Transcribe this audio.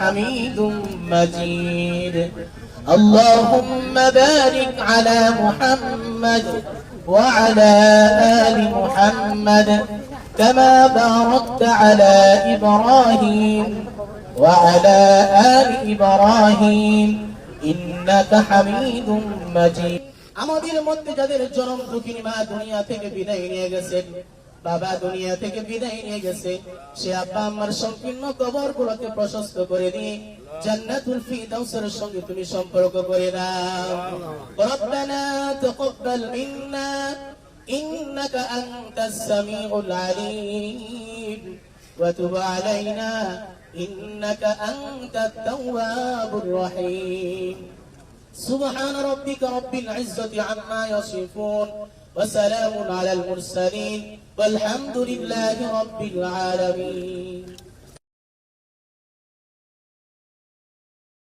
حميد مجيد اللهم بارك على محمد وعلى آل محمد كما باركت على إبراهيم وعلى آل إبراهيم إنك حميد مجيد আমাদের মধ্যে যাদের জনম দুঃখিনী মা দুনিয়া থেকে বিদায় নিয়ে গেছেন, বাবা দুনিয়া থেকে বিদায় নিয়ে গেছে, সে আব্বা আমার সংকীর্ণ কবরগুলোকে প্রশস্ত করে দিয়ে জান্নাতুল ফিরদাউসের সঙ্গে তুমি সম্পর্ক করে দাও। রব্বানা তাকাব্বাল মিন্না ইন্নাকা আনতাস সামিউল আলিম ওয়া তুব আলাইনা ইন্নাকা আনতাত তাওয়াবুর রহিম। سبحان ربك رب العزة عما يصفون وسلام على المرسلين والحمد لله رب العالمين।